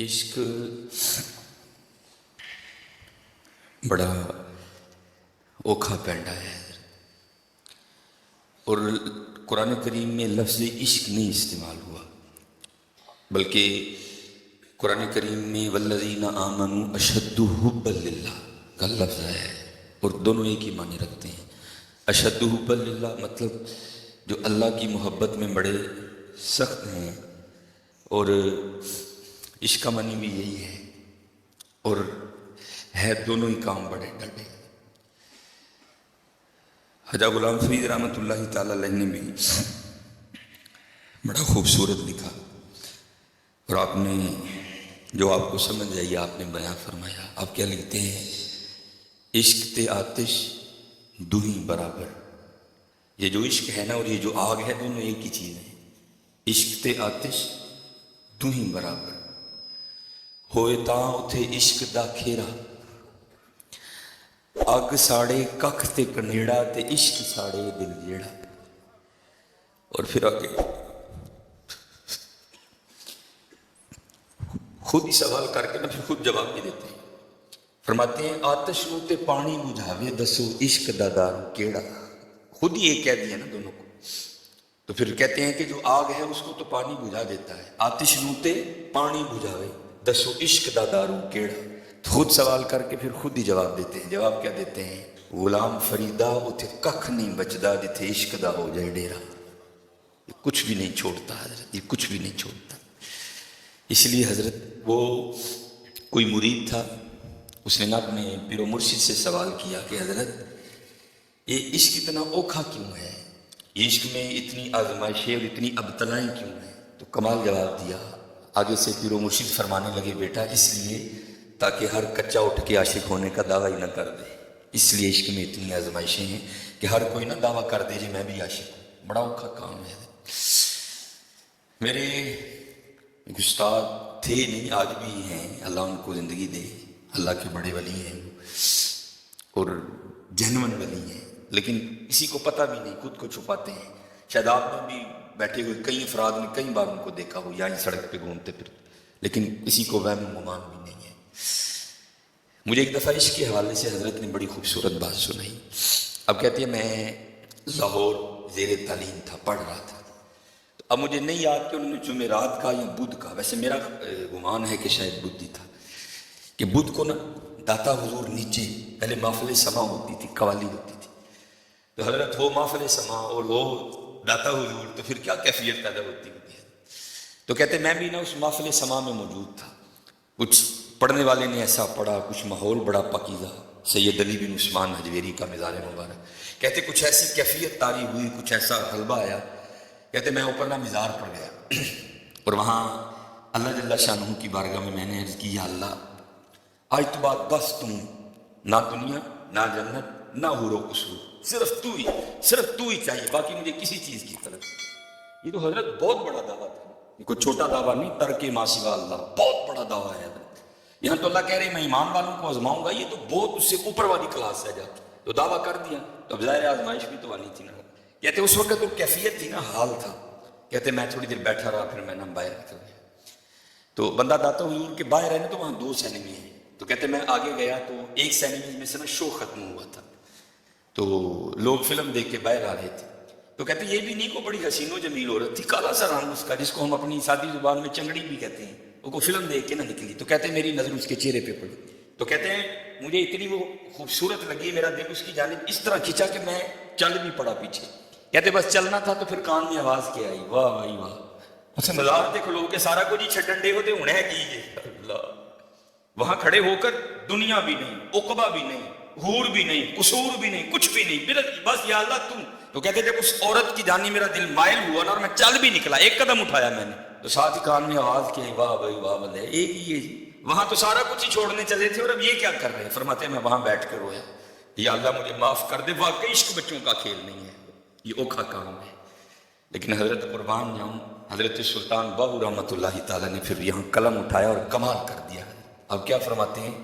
عشق بڑا اوکھا پینڈا ہے اور قرآن کریم میں لفظ عشق نہیں استعمال ہوا، بلکہ قرآن کریم میں والذین آمنوا اشد حبا للہ کا لفظ ہے، اور دونوں ایک ہی معنی رکھتے ہیں۔ اشد حبا للہ مطلب جو اللہ کی محبت میں بڑے سخت ہیں، اور عشق کا معنی بھی یہی ہے، اور ہے دونوں ہی کام بڑے ڈٹے۔ حجا غلام فرید رحمۃ اللہ تعالی علیہ نے بھی بڑا خوبصورت لکھا، اور آپ نے جو آپ کو سمجھ آئی آپ نے بیان فرمایا۔ آپ کیا لکھتے ہیں؟ عشق تے آتش دوہیں برابر۔ یہ جو عشق ہے نا اور یہ جو آگ ہے دونوں ایک ہی چیز ہیں۔ عشق تے آتش دوہیں برابر ہوئے تاں اتھے عشق دا کھیرا، اگ ساڑے ککھ تے کنیڑا تے عشق ساڑے دل جیڑا۔ اور پھر آگے خود ہی سوال کر کے نا پھر خود جواب بھی دیتے ہیں، فرماتے ہیں آتش نو تے پانی بجھاوے دسو عشق دا دارو کیڑا۔ خود ہی ایک کہہ دیا نا دونوں کو، تو پھر کہتے ہیں کہ جو آگ ہے اس کو تو پانی بجھا دیتا ہے، آتش نو تے پانی بجھاوے دسو عشق دا دارو کیڑا۔ خود سوال کر کے پھر خود ہی جواب دیتے ہیں۔ جواب کیا دیتے ہیں؟ غلام فریدا اتھے ککھ نہیں بچدا جتھے عشق دا ہو جائے ڈیرا۔ یہ کچھ بھی نہیں چھوڑتا حضرت، یہ کچھ بھی نہیں چھوڑتا۔ اس لیے حضرت وہ کوئی مرید تھا، اس نے نا اپنے پیر و مرشد سے سوال کیا کہ حضرت یہ عشق اتنا اوکھا کیوں ہے، یہ عشق میں اتنی آزمائشیں اور اتنی ابتلائیں کیوں ہیں؟ تو کمال جواب دیا۔ آگے سے پیر و مرشد فرمانے لگے بیٹا اس لیے تاکہ ہر کچا اٹھ کے عاشق ہونے کا دعویٰ ہی نہ کر دے، اس لیے عشق میں اتنی آزمائشیں ہیں کہ ہر کوئی نہ دعویٰ کر دے جی میں بھی عاشق ہوں۔ بڑا اوکھا کام ہے۔ میرے استاد تھے نہیں، آج بھی ہیں، اللہ ان کو زندگی دے، اللہ کے بڑے ولی ہیں اور جینون ولی ہیں، لیکن کسی کو پتہ بھی نہیں، خود کو چھپاتے ہیں۔ شاید آپ نے بھی بیٹھے ہوئے کئی افراد نے کئی بار ان کو دیکھا ہو یہیں سڑک پہ گھومتے پھر، لیکن کسی کو وہم و گمان بھی نہیں ہے۔ مجھے ایک دفعہ عشق کے حوالے سے حضرت نے بڑی خوبصورت بات سنائی۔ اب کہتے ہیں میں لاہور زیر تعلیم تھا، پڑھ رہا تھا، تو اب مجھے نہیں یاد کہ انہوں نے جمعرات کا یا بدھ کا، ویسے میرا گمان ہے کہ شاید بدھ ہی تھا، کہ بدھ کو نا داتا حضور نیچے پہلے محفل سما ہوتی تھی، قوالی ہوتی تھی، تو حضرت وہ محفل سما اور وہ داتا حضور، تو پھر کیا کیفیت پیدا ہوتی ہے۔ تو کہتے میں بھی نا اس محفل سما میں موجود تھا، کچھ پڑھنے والے نے ایسا پڑھا، کچھ ماحول بڑا پاکیزہ، سید علی بن عثمان حجویری کا مزار مبارک، کہتے کچھ ایسی کیفیت طاری ہوئی، کچھ ایسا غلبہ آیا، کہتے میں اوپر نا مزار پر گیا اور وہاں اللہ جل شانہ کی بارگاہ میں نے عرض کی یا اللہ آج تو بعد بس تم، نہ دنیا نہ جنت نہ حور و قصور، صرف تو ہی چاہیے، باقی مجھے کسی چیز کی طرف۔ یہ تو حضرت بہت بڑا دعویٰ تھا، یہ کوئی چھوٹا دعویٰ نہیں، ترک ما سوا اللہ بہت بڑا دعویٰ ہے حضرت۔ یہاں تو اللہ کہہ رہے میں ایمان والوں کو آزماؤں گا، یہ تو بہت اس سے اوپر والی کلاس ہے جاتی، تو دعویٰ کر دیا تو اب ظاہر آزمائش بھی تو آنی تھی نا۔ کہتے اس وقت تو کیفیت تھی نا، حال تھا۔ کہتے میں تھوڑی دیر بیٹھا رہا، پھر میں نا باہر نکل گیا، تو بندہ داتا حضور کے باہر ہے نا، تو وہاں 2 سینمی ہیں، تو کہتے میں آگے گیا تو ایک سینمی میں سے نا شو ختم ہوا تھا، تو لوگ فلم دیکھ کے باہر آ رہے تھے، تو کہتے یہ بھی نہیں کو بڑی حسین و جمیل عورت تھی، کالا سا رنگ اس کا، جس کو ہم اپنی سادی زبان میں چنگڑی بھی کہتے ہیں، وہ کو فلم دیکھ کے نہ نکلی، تو کہتے میری نظر اس کے چہرے پہ پڑی، تو کہتے ہیں مجھے اتنی وہ خوبصورت لگی، میرا دل اس کی جانب اس طرح کھینچا کہ میں چل بھی پڑا پیچھے۔ کہتے بس چلنا تھا تو پھر کان میں آواز کیا آئی، واہ بھائی واہ، اچھا مزار تے کھلو کے سارا کچھ ہی چھڈن دے ہوتے ہونے ہے کی اللہ، وہاں کھڑے ہو کر دنیا بھی نہیں، عقبہ بھی نہیں، حور بھی نہیں، قصور بھی نہیں، کچھ بھی نہیں، بس یا اللہ تو کہتے جب اس عورت کی جانی میرا دل مائل ہوا نا اور میں چل بھی نکلا، ایک قدم اٹھایا میں نے، تو ساتھ ہی کان میں آواز کی واہ بھائی واہ بلے، ایک ہی یہ جی، وہاں تو سارا کچھ ہی چھوڑنے چلے تھے اور اب یہ کیا کر رہے ہیں؟ فرماتے ہیں میں وہاں بیٹھ کر رویا، یا اللہ مجھے معاف کر دے، واقعی عشق بچوں کا کھیل نہیں ہے، یہ اوکھا کام ہے۔ لیکن حضرت قربان جاؤں، حضرت سلطان باہو رحمۃ اللہ تعالیٰ نے پھر یہاں قلم اٹھایا اور کمال کر دیا۔ اب کیا فرماتے ہیں؟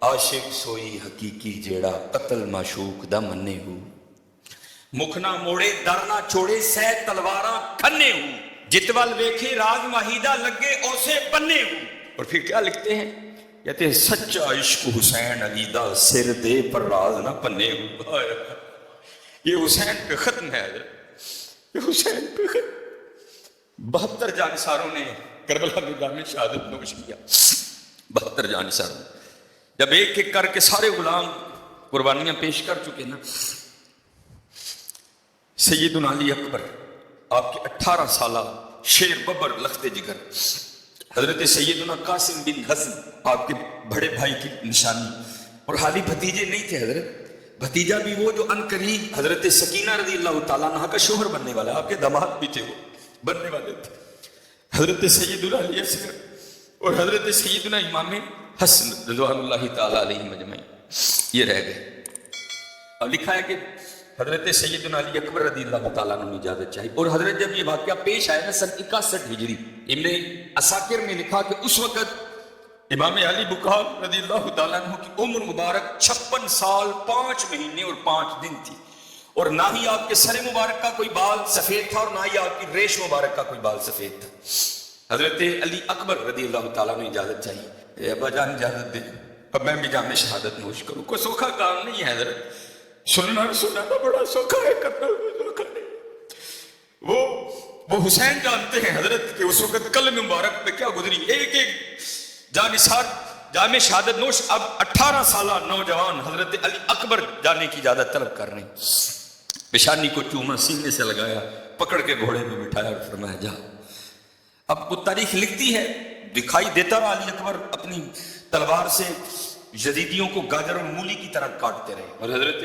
عاشق سوئی حقیقی جیڑا قتل معشوق دا منے ہو، مکھ نہ موڑے در نہ چھوڑے سہ تلواراں کھنے ہو، جت ول ویکھے راز ماہیدہ لگے اوسے بنے ہو، اور پھر کیا لکھتے ہیں؟ کہتے ہیں سچا عشق حسین علی دا سر دے پر راز نہ پنے ہوا. یہ حسین پہ ختم ہے حضرت، یہ حسین پہ ختم. 72 جانثاروں نے کربلا میں جام شہادت نوش کیا. 72 جانثاروں جب ایک ایک کر کے سارے غلام قربانیاں پیش کر چکے نا، سیدنا علی اکبر آپ کے 18 سالہ شیر ببر لخت جگر، حضرت سیدنا قاسم بن حسن آپ کے بڑے بھائی کی نشانی، اور حالی بھتیجے نہیں تھے حضرت، بھتیجا بھی وہ جو ان قریب حضرت سکینہ رضی اللہ تعالیٰ عنہ کا شوہر بننے والا، آپ کے داماد بھی تھے، وہ بننے والے تھے، حضرت سیدنا علی اصغر اور حضرت سیدنا امام حسن رضوان اللہ تعالیٰ علیہ مجمعین، یہ رہ گئے. اب لکھا ہے کہ حضرت سیدنا علی اکبر رضی اللہ تعالیٰ عنہ اجازت چاہیے. اور حضرت جب یہ واقعہ پیش آیا نا سن 61 ہجری، ابن عساکر میں لکھا کہ اس وقت امام علی بکار رضی اللہ تعالیٰ عنہ کی عمر مبارک 56 سال 5 مہینے اور 5 دن تھی، اور نہ ہی آپ کے سر مبارک کا کوئی بال سفید تھا اور نہ ہی آپ کی ریش مبارک کا کوئی بال سفید تھا. حضرت علی اکبر رضی اللہ تعالیٰ عنہ اجازت چاہیے. اے ابا جان اجازت دے، اب میں بھی جام شہادت نوش کروں. کوئی سوکھا کام نہیں ہے حضرت، سننا سنانا بڑا سوکھا ہے، کرنا سوکھا نہیں. وہ حسین جانتے ہیں حضرت کہ اس وقت قلم مبارک پہ کیا گزری. ایک ایک جانثار جامع شہادت نوش اب 18 سالہ نوجوان حضرت علی اکبر جانے کی اجازت طلب کر رہے ہیں. پیشانی کو چوما، سینے سے لگایا، پکڑ کے گھوڑے میں بٹھایا اور فرمایا جا. اب وہ تاریخ لکھتی ہے، دکھائی دیتا رہا علی اکبر اپنی تلوار سے یزیدیوں کو گاجر اور مولی کی طرح کاٹتے رہے، اور حضرت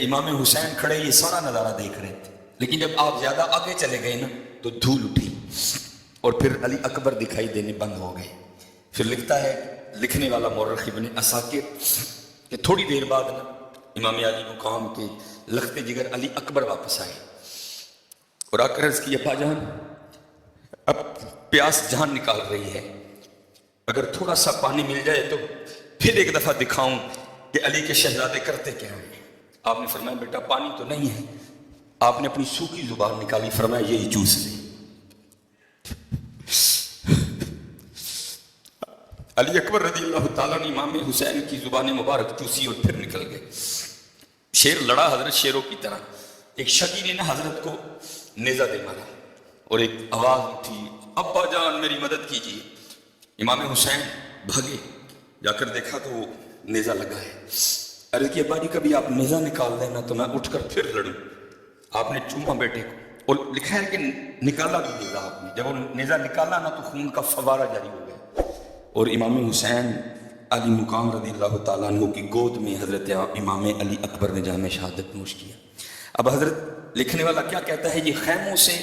امام حسین کھڑے یہ سارا نظارہ دیکھ رہے تھے. لیکن جب آپ زیادہ آگے چلے گئے نا تو دھول اٹھی اور پھر علی اکبر دکھائی دینے بند ہو گئے. پھر لکھتا ہے لکھنے والا مورخ ابن عساکر کہ تھوڑی دیر بعد نا امام علی مقام کے لخت جگر علی اکبر واپس آئے اور آ کر عرض کی ابا جان اب پیاس جان نکال رہی ہے، اگر تھوڑا سا پانی مل جائے تو پھر ایک دفعہ دکھاؤں کہ علی کے شہزادے کرتے کیا ہیں. آپ نے فرمایا بیٹا پانی تو نہیں ہے. آپ نے اپنی سوکھی زبان نکالی، فرمایا یہی چوس لے. علی اکبر رضی اللہ تعالیٰ نے امام حسین کی زبان مبارک چوسی اور پھر نکل گئے. شیر لڑا حضرت شیروں کی طرح. ایک شکی نے نا حضرت کو نیزہ دے مارا اور ایک آواز اٹھی ابا جان میری مدد کیجیے. امام حسین بھاگے، جا کر دیکھا تو وہ نیزہ لگا ہے. عرض کی ابا جی کبھی آپ نیزہ نکال دینا تو میں اٹھ کر پھر لڑوں. آپ نے چوما بیٹے کو، اور لکھا ہے کہ نکالا بھی نیزہ آپ نے. جب وہ نیزہ نکالا نا تو خون کا فوارہ جاری ہو گیا، اور امام حسین علی مقام رضی اللہ تعالیٰ عنہ کی گود میں حضرت امام علی اکبر نے جام شہادت نوش کیا. اب حضرت لکھنے والا کیا کہتا ہے، یہ خیموں سے